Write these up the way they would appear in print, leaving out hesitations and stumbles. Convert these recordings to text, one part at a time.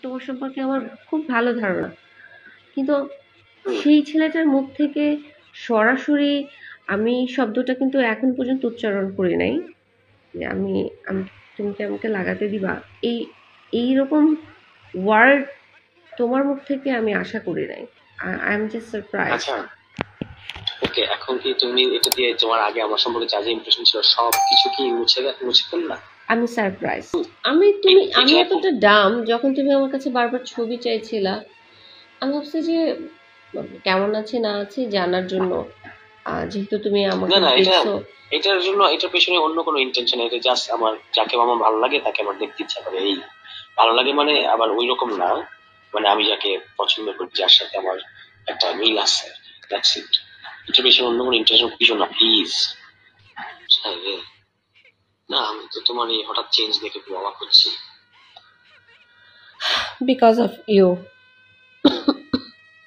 তোমার সম্পর্কে আমার খুব ভালো ধারণা, কিন্তু সেই ছেলেটার মুখ থেকে সরাসরি আমি শব্দটা কিন্তু এখন পর্যন্ত উচ্চারণ করি নাই যে তুমি কি আমাকে লাগাতে দিবা, এই এইরকম ওয়ার্ড তোমার মুখ থেকে আমি আশা করি নাই। I am just surprise. আচ্ছা ওকে, এখন কি তুমি এটা দিয়ে তোমার আগে আমার সম্পর্কে যা যা ইমপ্রেশন ছিল সব কিছু কি মুছে ফেললা? আমি সারপ্রাইজ। আমি এতটা ডাম, যখন তুমি আমার কাছে বারবার ছবি চাইছিলা আমি ভাবছি যে কেমন আছে না আছে জানার জন্য, যেহেতু তুমি আমাকে দেখছো। এটার জন্য এটার পেছনে অন্য কোনো ইন্টেনশন, এটা জাস্ট আমার যাকে আমার ভালো লাগে তাকে আমার দেখতে ইচ্ছা করে, এই ভালো লাগে মানে আবার ওই রকম না, মানে আমি যাকে পছন্দ করি যার সাথে আমার একটা মিল আছে, দ্যাটস ইট। এটার পেছনে অন্য কোনো ইন্টেনশন কিছু না, প্লিজ। না আমি তো তোমার এই হঠাৎ চেঞ্জ দেখে খুব অবাক হচ্ছি। Because of you.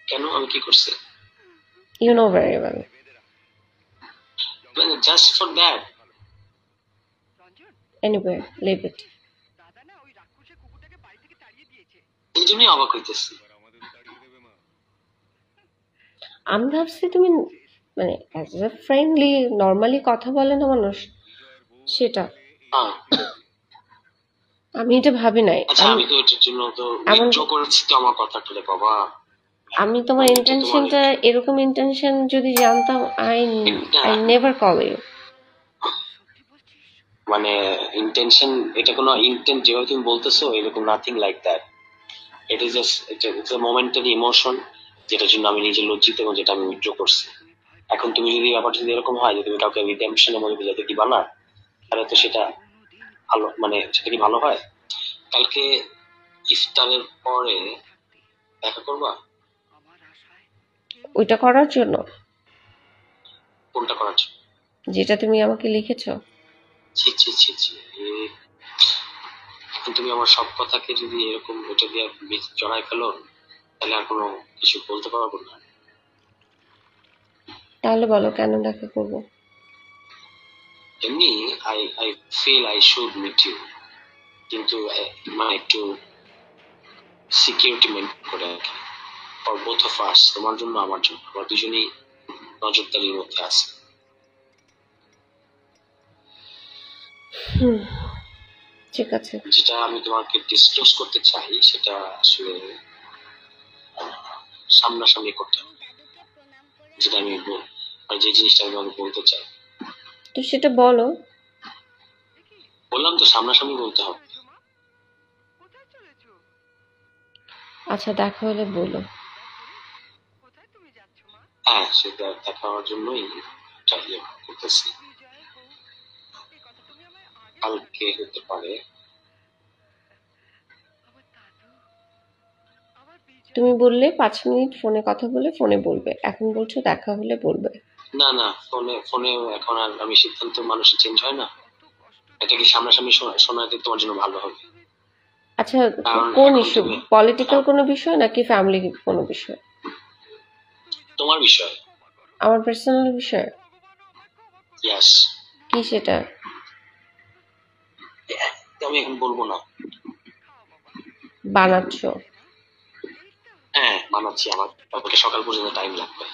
কেন, আমি কি করছি? You know very well. Just for that. Anyway leave it. এই জন্যই অবাক হইতেছি। আমি ভাবছি তুমি মানে অ্যাজ এ ফ্রেন্ডলি নর্মালি কথা বলে না মানুষ, সেটা আমি এটা ভাবি নাই। আচ্ছা আমি তো এটার জন্য তো উইথড্র করেছি তো আমার কথাটা বাবা। আমি তোমার ইন্টেনশনটা এরকম ইন্টেনশন যদি জানতাম আই নেভার কল ইউ। মানে ইন্টেনশন, এটা কোনো ইন্টেন্ট যেভাবে তুমি বলতেছো এরকম nothing like that. It is just it's a momentary emotion, যেটার জন্য আমি নিজে লজ্জিত এবং যেটা আমি উইথড্র করছি। এখন তুমি যদি ব্যাপারটা যদি এরকম হয় যে তুমি কাউকে রিডেম্পশনের মধ্যে বুঝাতে দিবা না, তাহলে তো সেটা ভালো, মানে সেটা কি ভালো হয়? কালকে ইফতারের পরে দেখা করবা? ওইটা করার জন্য? কোনটা করার জন্য? যেটা তুমি আমাকে লিখেছো। ছি ছি ছি ছি, এখন তুমি আমার সব কথাকে যদি এরকম ওটা দিয়ে জড়াই ফেলো তাহলে আর কোনো কিছু বলতে পারবো না। তাহলে বলো কেন দেখা করব? এমনি I I feel I should meet you, কিন্তু মানে একটু সিকিউরিটি মেনটেন করে আর কি, ফর বোথ অফ আস, তোমার জন্য আমার জন্য, আমরা দুজনেই নজরদারির মধ্যে আছে। ঠিক আছে। যেটা আমি তোমাকে ডিসক্লোজ করতে চাই সেটা আসলে সামনাসামনি করতে হবে, যেটা আমি যে জিনিসটা আমি তোমাকে বলতে চাই তো সেটা বলো। বললাম তো সামনাসামনি বলতে হবে। আচ্ছা দেখা হলে বলো। হ্যাঁ সেটা দেখা হওয়ার জন্যই ট্রাই করতেছি। কালকে হতে পারে। তুমি বললে 5 মিনিট ফোনে কথা বলে ফোনে বলবে, এখন বলছো দেখা হলে বলবে। না না, ফোনে এখন আর আমি সিদ্ধান্ত মানুষের চেঞ্জ হয় না, এটা কি সামনাসামনি শোনাতে তোমার জন্য ভালো হবে। আচ্ছা কোন ইস্যু? পলিটিক্যাল কোনো বিষয় নাকি ফ্যামিলি কোনো বিষয়? তোমার বিষয়। আমার পার্সোনাল বিষয়? ইয়েস। কি সেটা? আমি এখন বলবো না। বানাচ্ছো? হ্যাঁ বানাচ্ছি, আমার সকাল পর্যন্ত টাইম লাগবে।